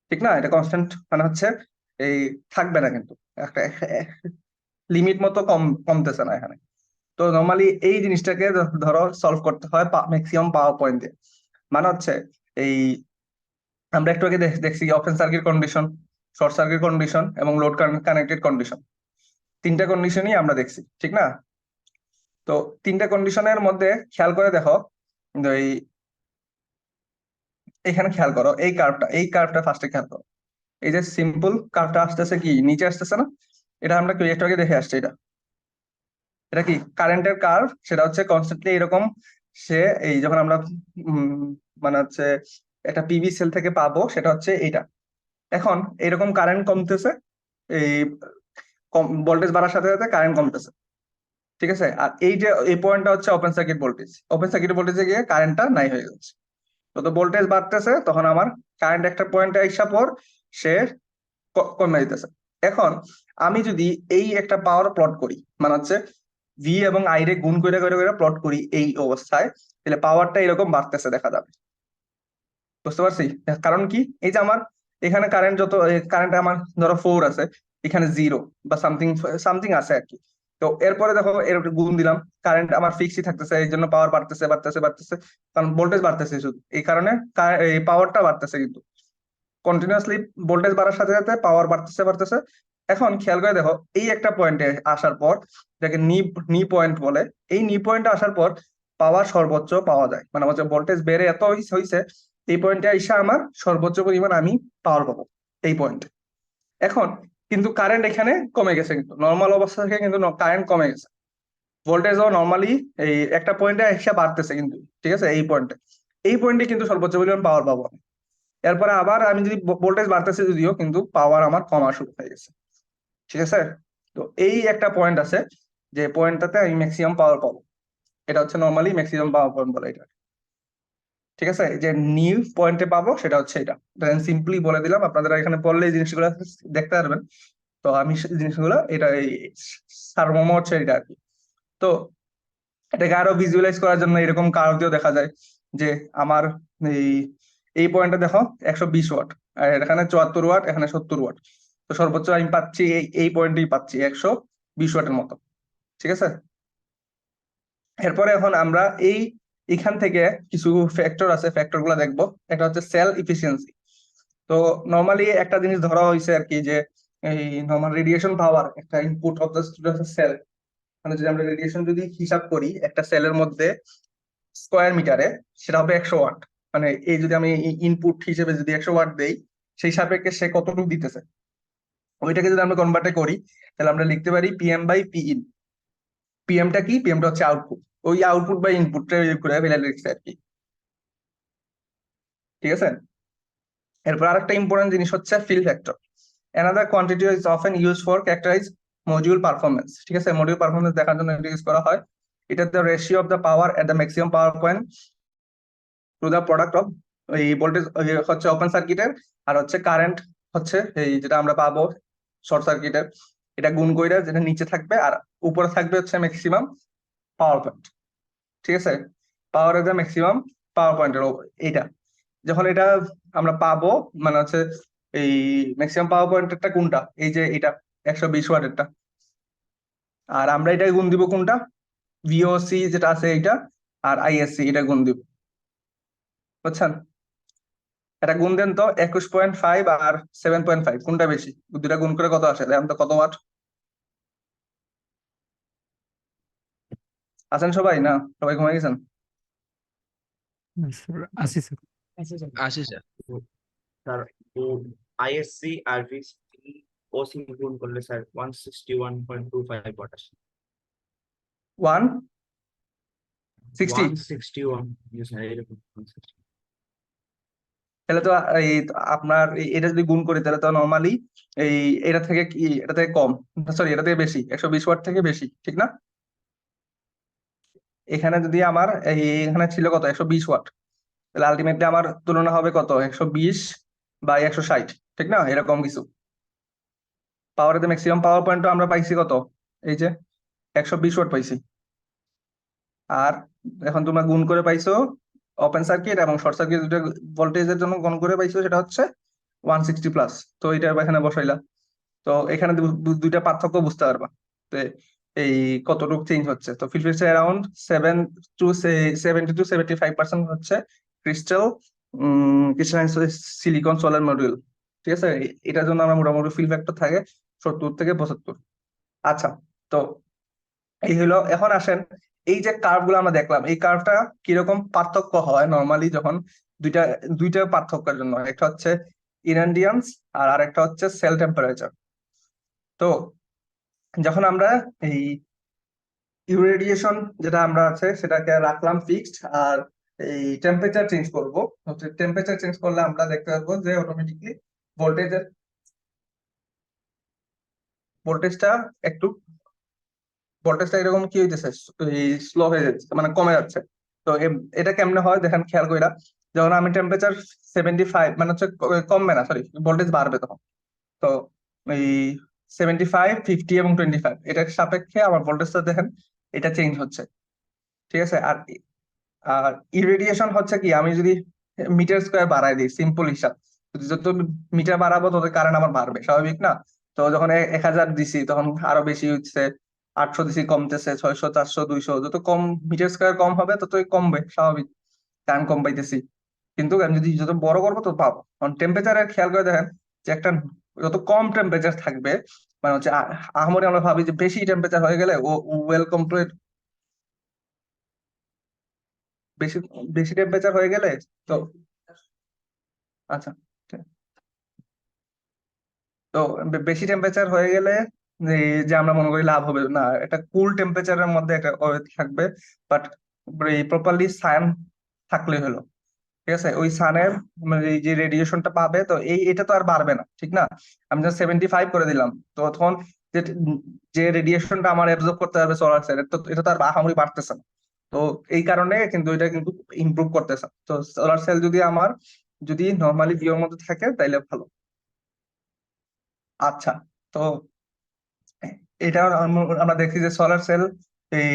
ঠিক না? এটা কনস্ট্যান্ট মানে হচ্ছে এই থাকবে না, কিন্তু একটা লিমিট মতো কমতেছে না এখানে। তো নর্মালি এই জিনিসটাকে ধরো সলভ করতে হয় ম্যাক্সিমাম পাওয়ার পয়েন্ট দিয়ে। মানে হচ্ছে এই আমরা একটু আগে দেখছি open circuit condition, short circuit condition এবং লোড কানেক্টেড কন্ডিশন, তিনটা কন্ডিশনই আমরা দেখছি, ঠিক না? তো তিনটা কন্ডিশনের মধ্যে খেয়াল করে দেখো, এই এখানে খেয়াল করো এই কার্ভটা ফার্স্টে খেয়াল করো। এই যে সিম্পল কার্ভটা আসতেছে কি নিচে আসতেছে না? এটা আমরা একটু আগে দেখে আসছি। এটা কি কারেন্টের কার্ভ, সেটা হচ্ছে কনস্ট্যান্টলি এরকম। সে এই যখন আমরা মানে হচ্ছে একটা পিভি সেল থেকে পাবো, সেটা হচ্ছে এইটা। এখন এরকম কারেন্ট কমতেছে, এই ভোল্টেজ বাড়ার সাথে সাথে কারেন্ট কমতেছে, ঠিক আছে? আর এই যে এই পয়েন্টটা হচ্ছে ওপেন সার্কিট ভোল্টেজে গিয়ে কারেন্টটা নাই হয়ে যাচ্ছে। যত ভোল্টেজ বাড়তেছে তখন আমার কারেন্ট একটা পয়েন্টে আইসা পর সে কমে দিতেছে। এখন আমি যদি এই একটা পাওয়ার প্লট করি, মানে হচ্ছে ভি এবং আই রে গুণ করে করে করে প্লট করি এই অবস্থায়, তাহলে পাওয়ারটা এরকম বাড়তেছে দেখা যাবে। বুঝতে পারছি? কারণ কি, এই যে আমার এখানে কারেন্ট আমার ধরো 4 আছে, এখানে 0 বা সামথিং সামথিং আছে আর কি। তো এরপরে দেখো এর উপরে গুণ দিলাম, কারেন্ট আমার ফিক্সই থাকতেছে, এই জন্য পাওয়ার বাড়তেছে বাড়তেছে বাড়তেছে, কারণ ভোল্টেজ বাড়তেছে শুধু এই কারণে এই পাওয়ারটা বাড়তেছে, কিন্তু কন্টিনিউয়াসলি ভোল্টেজ বাড়ার সাথে সাথে পাওয়ার বাড়তেছে বাড়তেছে। এখন খেয়াল করে দেখো এই একটা পয়েন্টে আসার পর, যাকে নি নি পয়েন্ট বলে, এই নি পয়েন্টে আসার পর পাওয়ার সর্বোচ্চ পাওয়া যায়, মানে হচ্ছে ভোল্টেজ বেড়ে এত হইছে, এই পয়েন্টে এসে আমার সর্বোচ্চ পরিমাণ আমি পাওয়ার পাবো এই পয়েন্টে। এখন কিন্তু কারেন্ট এখানে কমে গেছে, কিন্তু নর্মাল অবস্থা থেকে কিন্তু কারেন্ট কমে গেছে, ভোল্টেজও নর্মালি এই একটা পয়েন্টে এসে বাড়তেছে কিন্তু, ঠিক আছে, এই পয়েন্টে কিন্তু সর্বোচ্চ পরিমাণ পাওয়ার পাবো। এরপরে আবার আমি যদি ভোল্টেজ বাড়তেছে যদিও, কিন্তু পাওয়ার আমার কমা শুরু হয়ে গেছে, ঠিক আছে। তো এই একটা পয়েন্ট আছে যে পয়েন্টটাতে আমি ম্যাক্সিমাম পাওয়ার পাবো, এটা হচ্ছে নর্মালি ম্যাক্সিমাম পাওয়ার পয়েন্ট বলে এটা, ঠিক আছে। এই যে নিউ পয়েন্টে পাবো সেটা হচ্ছে এটা সিম্পলি বলে দিলাম, আপনারা এখানে পড়লে এই জিনিসগুলো দেখতে পারবেন। তো আমি জিনিসগুলো এটা এই সারমর্ম হচ্ছে এটা আর কি। তো এটাকে আরো ভিজুয়ালাইজ করার জন্য এরকম কার্ভ দিয়েও দেখা যায় যে আমার এই এই পয়েন্টে দেখো 120 ওয়াট, আর এখানে 74 ওয়াট, এখানে 70 ওয়াট। তো সর্বোচ্চ আমি পাচ্ছি এই পয়েন্টেই পাচ্ছি 120 ওয়াটের মতো, ঠিক আছে। এরপরে এখন আমরা এখান থেকে কিছু ফ্যাক্টর আছে, ফ্যাক্টর গুলা দেখবো। একটা হচ্ছে সেল ইফিসিয়েন্সি। তো নর্মালি একটা জিনিস ধরা হয়েছে আর কি, যে এই নর্মাল রেডিয়েশন পাওয়ার একটা ইনপুট অফ দ্য সেল, মানে যদি আমরা রেডিয়েশন যদি হিসাব করি একটা সেলের মধ্যে স্কোয়ার মিটারে, সেটা হবে 100 ওয়াট। মানে এই যদি আমি ইনপুট হিসেবে যদি 100 ওয়াট দেই, সেই সাপেক্ষে সে কতটুকু দিতেছে, ওইটাকে যদি আমরা কনভার্ট করি, তাহলে আমরা লিখতে পারি পিএম বাই পি ইন। পিএমটা কি? পিএমটা হচ্ছে আউটপুট, ওই আউটপুট বাই ইনপুটটা করে ফেলে লিখছে আর কি, ঠিক আছে। এরপর আরেকটা ইম্পর্টেন্ট জিনিস হচ্ছে fill factor. Another quantity is often use for characterize module performance, ঠিক আছে। মডিউল পারফরমেন্স দেখার জন্য এটা ইউজ করা হয়। এটা the ratio of the power at the maximum power point to the product of এই ভোল্টেজ হচ্ছে ওপেন সার্কিটের, আর হচ্ছে কারেন্ট হচ্ছে এই যেটা আমরা পাবো শর্ট সার্কিটের, এটা গুণ কইরা যেটা নিচে থাকবে, আর উপরে থাকবে হচ্ছে ম্যাক্সিমাম পাওয়ার পয়েন্ট, ঠিক আছে। পাওয়ার এর ম্যাক্সিমাম পাওয়ার পয়েন্টের এইটা যখন এটা আমরা পাবো, মানে হচ্ছে এই ম্যাক্সিমাম পাওয়ার পয়েন্টেরটা কোনটা, এই যে এটা 120 ওয়াটেরটা, আর আমরা এটা গুণ দিব কোনটা, ভিওসি যেটা আছে এইটা, আর আইএসসি এটা গুণ দিব, বুঝছেন। এটা গুণ দেন তো 21.5 আর 7.5 কোনটা বেশি, দুটা গুণ করে কত আসে দেখেন তো, কত ওয়াট আছেন সবাই? না সবাই ঘুমাই গেছেন? আসি স্যার। আসি স্যার। স্যার আইএসসি আর ভিসি ওসি গুণ করলে স্যার 161.25 ওয়াট আসে। 160? 161, স্যার এরকম 160। তাহলে তো এই আপনার এটা যদি গুণ করি তাহলে তো নর্মালি এই এটা থেকে কি, এটা থেকে কম, সরি এটা থেকে বেশি, 120 ওয়াট থেকে বেশি, ঠিক না? এখানে যদি আমার এখানে ছিল কত, 120 ওয়াট, তাহলে আলটিমেটলি আমার তুলনা হবে কত, 120/160, ঠিক না, এরকম কিছু। পাওয়ারের ম্যাক্সিমাম পাওয়ার পয়েন্ট আমরা পাইছি কত, এই যে 120 ওয়াট পাইছি। আর এখন তোমরা গুণ করে পাইছো ওপেন সার্কিট এবং শর্ট সার্কিট দুটো ভোল্টেজের জন্য গুণ করে পাইছো, সেটা হচ্ছে 160+। তো এটা এখানে বসাইলা, তো এখানে দুইটা পার্থক্য বুঝতে পারবা তো এই কতটুকু চেঞ্জ হচ্ছে। তো ফিল্ড অ্যারাউন্ড 70-75% হচ্ছে crystal crystalline silicon solar module, ঠিক আছে। এটার জন্য আমরা মোটামুটি ফিল ফ্যাক্টর থাকে 70 থেকে 75। আচ্ছা, তো এই হলো। এখন আসেন এই যে কার্ভ গুলো আমরা দেখলাম, এই কার্ভটা কিরকম পার্থক্য হয় নর্মালি যখন দুইটা দুইটা পার্থক্যের জন্য, একটা হচ্ছে ইরেডিয়েন্স আর আরেকটা হচ্ছে সেল টেম্পারেচার। তো যখন আমরা এই ইউরেডিয়েশন যেটা আমরা আছে সেটাকে রাখলাম ফিক্সড, আর এই টেম্পারেচার চেঞ্জ করব, হচ্ছে টেম্পারেচার চেঞ্জ করলে আমরা দেখতে পাবো যে অটোমেটিকলি ভোল্টেজের ভোল্টেজটা একটু ভোল্টেজটা এরকম কি হইতেছে, স্লো হয়ে যাচ্ছে, মানে কমে যাচ্ছে। তো এটা কেমনে হয় দেখেন খেয়াল কইরা, যখন আমি টেম্পারেচার 75, মানে হচ্ছে কমবে না, সরি ভোল্টেজ বাড়বে তখন। তো এই 75, 50 এবং 25 এটার সাপেক্ষে আমার ভোল্টেজটা দেখেন এটা চেঞ্জ হচ্ছে, ঠিক আছে। আর আর ইরেডিয়েশন হচ্ছে কি, আমি যদি মিটার স্কোয়ার বাড়াই দিই, সিম্পল হিসাব, যত মিটার বাড়াবো তত কারেন্ট আমার বাড়বে, স্বাভাবিক না? তো যখন 1000 দিছি তখন আরো বেশি হচ্ছে, 800 দিছি কমতেছে, 600, 400, 200, যত কম মিটার স্কয়ার কম হবে ততই কমবে, স্বাভাবিক, কারণ কম পাইতেছি। কিন্তু আমি যদি যত বড় করবো তত পাবো। কারণ টেম্পারেচারের খেয়াল করে দেখেন যে একটা যত কম টেম্পারেচার থাকবে, মানে হচ্ছে আহামরি আমরা ভাবি যে বেশি টেম্পারেচার হয়ে গেলে ও ওয়েলকাম টু, বেশি বেশি টেম্পারেচার হয়ে গেলে, তো আচ্ছা, ঠিক। তো বেশি টেম্পারেচার হয়ে গেলে এই যে আমরা মনে করি লাভ হবে না, একটা কুল টেম্পারেচারের মধ্যে একটা থাকবে, বাট প্রপারলি সান থাকলে হলো, ঠিক আছে। ওই সানের মানে এই যে রেডিয়েশনটা পাবে, তো এটা তো আর বাড়বে না, ঠিক না? আমি যখন 75 করে দিলাম, তো তখন যে যে রেডিয়েশনটা আমার অ্যাবজর্ব করতে হবে সোলার সেলের, তো এটা তো আর আহামরি বাড়তেছে না। তো এই কারণে কিন্তু এটা কিন্তু ইমপ্রুভ করতেছে। তো সোলার সেল যদি আমার যদি নর্মালি ভিউর মধ্যে থাকে তাইলে ভালো। আচ্ছা, তো এটা আমরা দেখছি যে সোলার সেল এই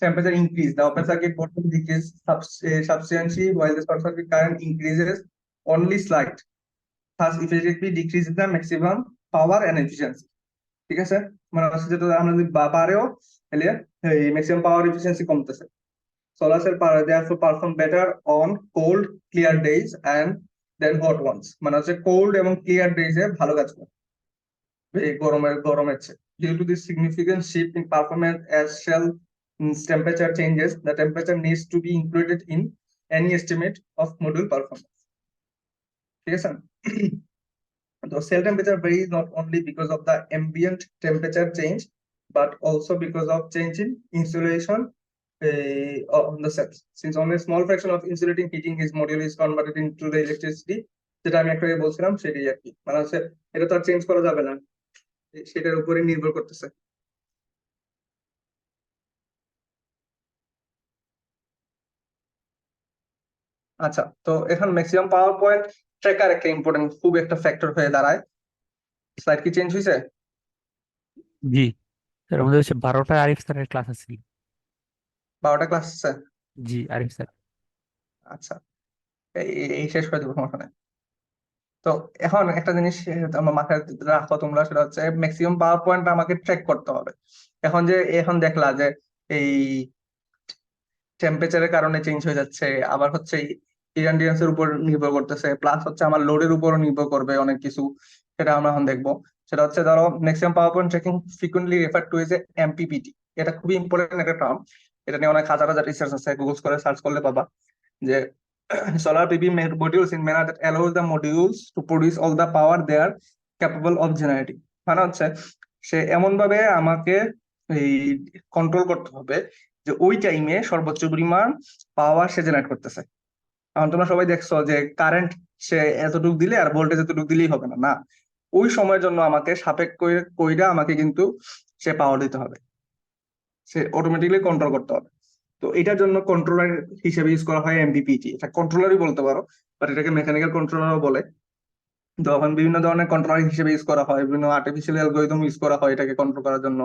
temperature increase, the open circuit voltage decrease substantially while the short circuit current increases only slight, thus effectively decreases the maximum power and efficiency, ঠিক আছে। মানে হচ্ছে যেটা আমরা যদি পারেও তাহলে এই ম্যাক্সিমাম পাওয়ার এফিসিয়েন্সি কমতেছে। Solar cell therefore perform better on cold clear days and then hot ones, মানে হচ্ছে কোল্ড এবং ক্লিয়ার ডেজ এ ভালো কাজ করে এই গরমের চেয়ে। Due to this significant shift in performance as cell temperature changes, the temperature needs to be included in any estimate of module performance, ঠিক আছে। The cell temperature varies not only because of the ambient temperature change, but also because of change in insulation on the cells. Since only a small fraction of insulating heating is module is converted into the electricity, যেটা আমি একটু আগে বলছিলাম সেটাই আর কি, মানে হচ্ছে এটা তো আর চেঞ্জ করা যাবে না, সেটার উপরে নির্ভর করতেছে। আচ্ছা, তো এখন ম্যাক্সিমাম পাওয়ার পয়েন্ট ট্র্যাকার একটা ইম্পর্টেন্ট খুব একটা ফ্যাক্টর হয়ে দাঁড়ায়। স্লাইড কি চেঞ্জ হয়েছে? জি স্যার, আমাদের হচ্ছে 12টায় আরিফ স্যারের ক্লাস আছে। 12টা ক্লাস আছে? জি আরিফ স্যার। আচ্ছা, এই শেষ করে দেবো, সমস্যা নাই। তো এখন একটা জিনিস আমার মাথায় রাখো তোমরা, সেটা হচ্ছে ম্যাক্সিমাম পাওয়ার পয়েন্ট আমাকে ট্র্যাক করতে হবে। এখন দেখলা যে এই টেম্পারেচারের কারণে চেঞ্জ হয়ে যাচ্ছে, আবার হচ্ছে ইরানডিয়ান্স এর উপর নির্ভর করতেছে, প্লাস হচ্ছে আমার লোডের উপরও নির্ভর করবে অনেক কিছু, সেটা আমরা এখন দেখবো। সেটা হচ্ছে ধরো maximum power point tracking frequently refer to as MPPT. এটা খুবই ইম্পর্টেন্ট একটা টার্ম, এটা নিয়ে অনেক হাজার হাজার রিসার্চ আছে, গুগল করে সার্চ করলে পাবা যে solar PV modules in manner that allows the modules to produce all the power they are capable of generating, মানে হচ্ছে সে এমন ভাবে আমাকে এই কন্ট্রোল করতে হবে যে ওই টাইমে সর্বোচ্চ পরিমাণ পাওয়ার সে জেনারেট করতেছে। এখন তোমরা সবাই দেখছো যে কারেন্ট সে এতটুকু দিলে আর ভোল্টেজ এতটুকু দিলেই হবে না, না, ওই সময়ের জন্য আমাকে সাপেক্ষ কইরা আমাকে কিন্তু সে পাওয়ার দিতে হবে, সে অটোমেটিকলি কন্ট্রোল করতে হবে। তো এটার জন্য কন্ট্রোলার হিসেবে ইউজ করা হয় এমপিপিটি। এটা কন্ট্রোলারই বলতে পারো, বাট এটাকে মেকানিক্যাল কন্ট্রোলারও বলে। তখন বিভিন্ন ধরনের কন্ট্রোলার হিসেবে ইউজ করা হয়, বিভিন্ন আর্টিফিশিয়াল অ্যালগরিদম ইউজ করা হয় এটাকে কন্ট্রোল করার জন্য,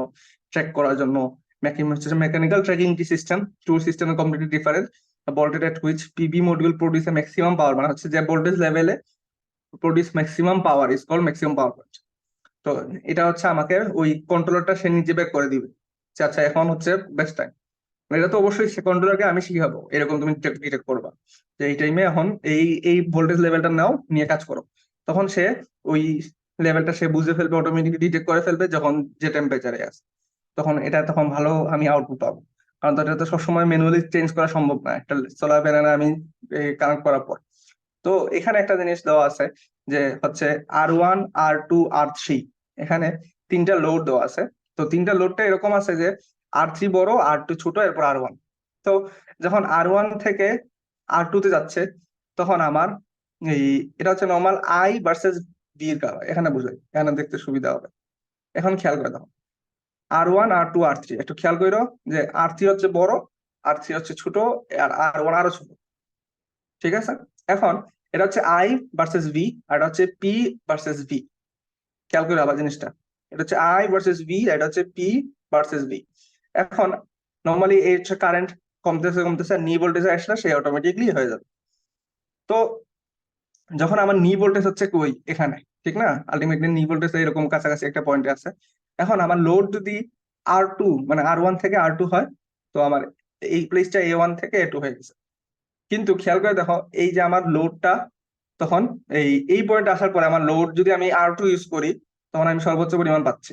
ট্র্যাক করার জন্য। Mechanical tracking system to system completely different. Voltage at which PV module produce a maximum power, মানে হচ্ছে যে ভোল্টেজ লেভেলে produce maximum power is called maximum power point. তো এটা হচ্ছে আমাকে ওই কন্ট্রোলারটা সে নিজে বের করে দিবে যে আচ্ছা এখন হচ্ছে বেস্ট টাইম। এটা তো অবশ্যই সে কন্ট্রোলারকে আমি শিখাবো, এরকম তুমি ডিটেক্ট করবা যে এই টাইমে এখন এই এই ভোল্টেজ লেভেলটা নাও, নিয়ে কাজ করো। তখন সে ওই লেভেলটা সে বুঝে ফেলবে, অটোমেটিকলি ডিটেক্ট করে ফেলবে যখন যে টেম্পারেচারে আছে, তখন এটা তখন ভালো আমি আউটপুট পাবো। কারণ তো এটা তো সবসময় ম্যানুয়ালি চেঞ্জ করা সম্ভব না একটা সোলার প্যানেল আমি কানেক্ট করার পর। তো এখানে একটা জিনিস দেওয়া আছে যে হচ্ছে R1, R2, R3, এখানে 3টা লোড দেওয়া আছে। তো 3টা লোডটা এরকম আছে যে R3 বড়, R2 ছোট, এরপর R1। তো যখন R1 থেকে R2 তে যাচ্ছে, তখন আমার এই এটা হচ্ছে নর্মাল আই ভার্সেস বি এর কারণে এখানে বুঝে, এখানে দেখতে সুবিধা হবে। এখন খেয়াল করে দেখো R1, R2, R3, একটু খেয়াল করো যে R3 হচ্ছে বড়, R3 হচ্ছে ছোট, আর R1 আরো ছোট, ঠিক আছে। এখন এটা হচ্ছে আই ভার্সেস ভি, আর এটা হচ্ছে পি ভার্সেস ভি। খেয়াল করে আবার জিনিসটা, এটা হচ্ছে আই ভার্সেস ভি, এটা হচ্ছে পি ভার্সেস ভি। এখন নর্মালি এই হচ্ছে কারেন্ট কমতেছে কমতেছে, নি ভোল্টেজে আসলে সে অটোমেটিকলি হয়ে যাবে। তো যখন আমার নি ভোল্টেজ হচ্ছে কই এখানে, ঠিক না, আলটিমেটলি নি ভোল্টেজ এরকম কাছাকাছি একটা পয়েন্টে আছে। এখন আমার লোড যদি R2 মানে R1 থেকে R2 হয়, তো আমার এই প্লেসটা A1 থেকে A2 হয়ে গেছে। কিন্তু খেয়াল করে দেখো এই যে আমার লোডটা তখন এই পয়েন্ট আসার পরে আমার লোড যদি আমি R2 ইউজ করি তখন আমি সর্বোচ্চ পরিমাণ পাচ্ছি।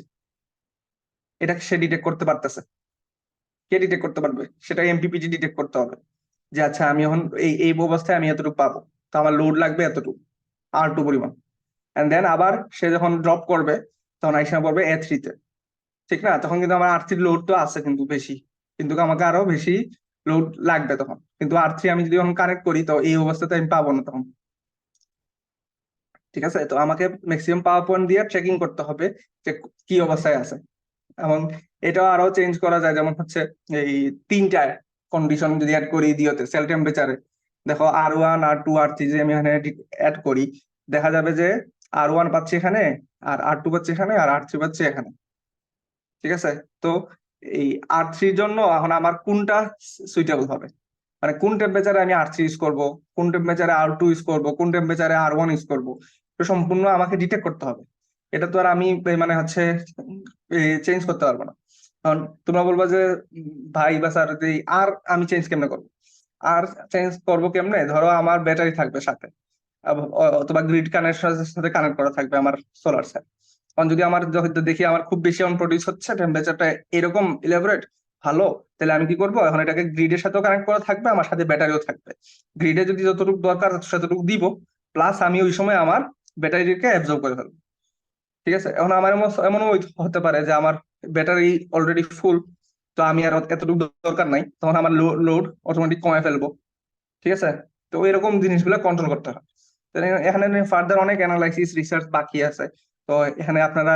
এটা সে ডিটেক্ট করতে পারতেছে। কে ডিটেক্ট করতে পারবে? সেটা এমপিপিটি ডিটেক্ট করতে হবে যে আচ্ছা আমি এখন এই অবস্থায় আমি এতটুকু পাবো, তো আমার লোড লাগবে এতটুকু R2 পরিমাণ। এন্ড দেন আবার সে যখন ড্রপ করবে তখন আইসা পড়বে A3 তে, ঠিক না? তখন কিন্তু আমার R3 লোড তো আছে কিন্তু বেশি, কিন্তু আমাকে আরো বেশি লোড লাগবে তখন। কিন্তু R3 আমি যদি এখন কানেক্ট করি তো এই অবস্থাতে আমি পাবো না তখন, ঠিক আছে? তো আমাকে ম্যাক্সিমাম পাওয়ার পয়েন্ট দিয়ে ট্রেকিং করতে হবে যে কি অবস্থায় আছে। এবং এটাও আরো চেঞ্জ করা যায়, যেমন হচ্ছে এই তিনটা কন্ডিশন যদি অ্যাড করি দিওতে সেল টেম্পারেচারে, দেখো R1 R2 R3 যে আমি এখানে অ্যাড করি, দেখা যাবে যে R1 পাচ্ছি এখানে, আর R2 পাচ্ছি এখানে, আর R3 পাচ্ছি এখানে, ঠিক আছে? তো এই R3 জন্য এখন আমার কোনটা সুইটেবল হবে, মানে কোন টেম্পারেচারে আমি R3 ইউজ করব, কোন টেম্পারেচারে R2 ইউজ করব, কোন টেম্পারেচারে R1 ইউজ করব, তো সম্পূর্ণ আমাকে ডিটেক্ট করতে হবে। এটা তো আর আমি মানে হচ্ছে চেঞ্জ করতে পারবো না। কারণ তোমরা বলবা যে ভাই বা স্যার আর আমি চেঞ্জ কেমনে করবো? আর চেঞ্জ করবো কেমনে? ধরো আমার ব্যাটারি থাকবে সাথে, অথবা গ্রিড কানেকশনের সাথে কানেক্ট করা থাকবে আমার সোলার সেল। কারণ যদি আমার হয়তো দেখি আমার খুব বেশি অন প্রডিউস হচ্ছে, টেম্পারেচারটা এরকম ইলেভরেট ভালো, তাহলে আমি কি করবো, এখন এটাকে গ্রিডের সাথেও কানেক্ট করা থাকবে, আমার সাথে ব্যাটারিও থাকবে। গ্রিডে যদি যতটুকু দরকার ততটুকু দিব, প্লাস আমি ওই সময় আমার ব্যাটারিকে অ্যাবজর্ব করে ফেলবো, ঠিক আছে? এখন আমার এমনও হতে পারে যে আমার ব্যাটারি অলরেডি ফুল, তো আমি আর এতটুকু দরকার নাই, তখন আমার লোড অটোমেটিক কমায় ফেলবো, ঠিক আছে? তো এরকম জিনিসগুলো কন্ট্রোল করতে হয়। তো এখানে ফার্দার অনেক অ্যানালাইসিস রিসার্চ বাকি আছে। তো এখানে আপনারা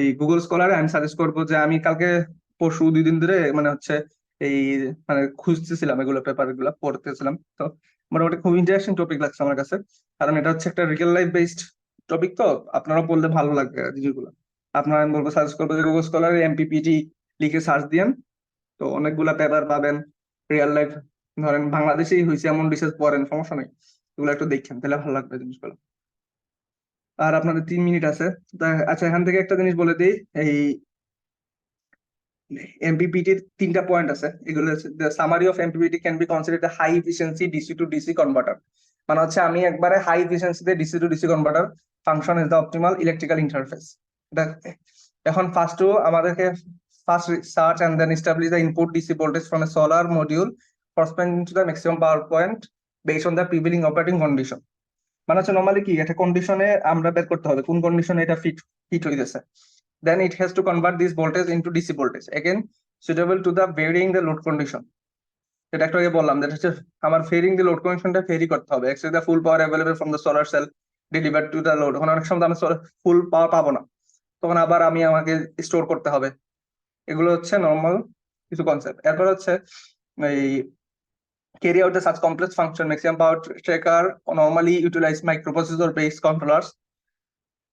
এই গুগল স্কলারে আমি সাজেস্ট করবো যে আমি কালকে পরশু 2 দিন ধরে মানে হচ্ছে এই মানে খুঁজতেছিলাম, এগুলো পেপার গুলো পড়তেছিলাম, তো মোটামুটি খুব ইন্টারেস্টিং টপিক লাগছে আমার কাছে। কারণ এটা হচ্ছে একটা রিয়েল লাইফ বেসড টপিক, তো আপনারা পড়লে ভালো লাগবে জিনিসগুলো। আপনারা আমি বলবো সাজেস্ট করবো যে গুগল স্কলারে এমপিপিটি লিখে সার্চ দিয়েন, তো অনেকগুলা পেপার পাবেন রিয়েল লাইফ। ধরেন বাংলাদেশেই হয়েছে এমন রিসার্চ পড়েন, সমস্যা নেই, এগুলো একটু দেখেন তাহলে ভালো লাগবে জিনিসগুলো। আর আপনাদের 3 মিনিট আছে। আচ্ছা, এখান থেকে একটা জিনিস বলে দিই, এই এমপিপিটির 3টা পয়েন্ট আছে, এগুলো হচ্ছে the summary of MPPT can be considered high efficiency DC to DC converter. মানে হচ্ছে আমি একবারে হাই এফিসিয়েন্সিতে DC to DC converter function is the optimal electrical interface. এখন আমাদেরকে first search and then establish the input DC voltage from a solar module corresponding to the maximum power point based on the prevailing operating condition। মানে হচ্ছে normally কি একটা কন্ডিশনে আমরা বের করতে হবে কোন কন্ডিশনে এটা ফিট হইতেছে। Then it has to convert this voltage into DC voltage, again suitable to the varying the load condition। এটা একটু আগে বললাম যেটা হচ্ছে আমার varying the load conditionটা ভেরি করতে হবে। Actually the full power available from the solar cell delivered to the load, এখন অনেক সময় আমি ফুল পাওয়ার পাবো না, তখন আবার আমাকে স্টোর করতে হবে। এগুলো হচ্ছে নর্মাল কিছু কনসেপ্ট। এরপর হচ্ছে এই carry out the such complex function maximum power tracker normally utilize microprocessor based controllers।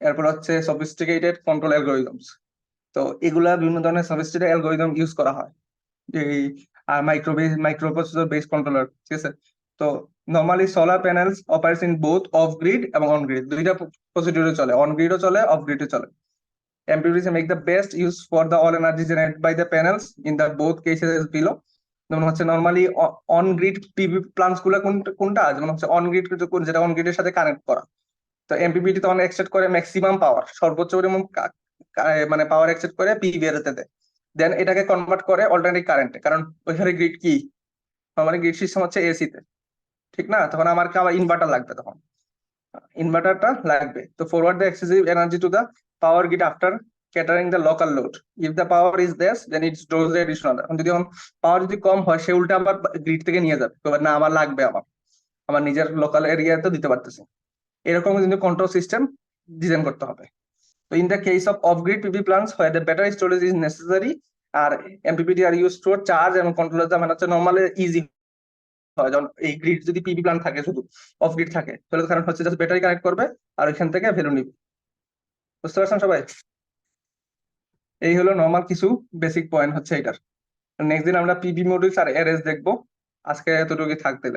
এরপর হচ্ছে sophisticated control algorithms। তো এগুলা বিভিন্ন ধরনের সফিস্টিকেটেড অ্যালগরিদম ইউজ করা হয়, এই মাইক্রোপ্রসেসর বেস কন্ট্রোলার, ঠিক আছে? তো normally solar panels operates in both of grid এবং অন গ্রিড, দুইটা প্রসিডিউরে চলে, অন গ্রিডও চলে অফ গ্রিডও চলে। MPPTs make the best use for the all energy generated by the panels in the both cases as below। যেমন হচ্ছে normally on grid PV plants গুলা কোনটা, যেমন হচ্ছে অন গ্রিড যেটা অন গ্রিডের সাথে কানেক্ট করা, তো এমপিপিটি তখন এক্সট্রাক্ট করে ম্যাক্সিমাম পাওয়ার, সর্বোচ্চ পরিমাণ মানে পাওয়ার এক্সট্রাক্ট করে পিভিআর তে দেয়। দেন এটাকে কনভার্ট করে অল্টারনেটিভ কারেন্টে, কারণ ওইখানে গ্রিড কি মানে গ্রিড সিস্টেম হচ্ছে এসি তে, ঠিক না? তখন আমার আবার ইনভার্টার লাগবে, তখন ইনভার্টারটা লাগবে। তো forward the excessive energy to the power grid after catering the local load. If the power is দেস দেন ইটস ডোজ দ্য এডিশনাল। এখন যদি পাওয়ার যদি কম হয় সে উল্টা আবার গ্রিড থেকে নিয়ে যাবে, না আমার লাগবে, আমার নিজের লোকাল এরিয়াতে দিতে পারতেছি। এরকম কিন্তু কন্ট্রোল সিস্টেম ডিজাইন করতে হবে। So in the case of off-grid PV plants where the battery storage is necessary, R MPPT are used to charge এবং control the মানে হচ্ছে নরমালি ইজি হয়। যখন এই গ্রিড যদি পিভি প্ল্যান্ট থাকে শুধু অফ গ্রিড থাকে, তাহলে কারণ হচ্ছে জাস্ট ব্যাটারি কানেক্ট করবে আর ওইখান থেকে ভ্যালু নিবে। বুঝতে পারছেন সবাই? এই হলো নরমাল কিছু বেসিক পয়েন্ট হচ্ছে এটার। নেক্সট দিন আমরা পিভি মডিউলস আর এরএস দেখবো। আজকে এতটুকুই থাকতে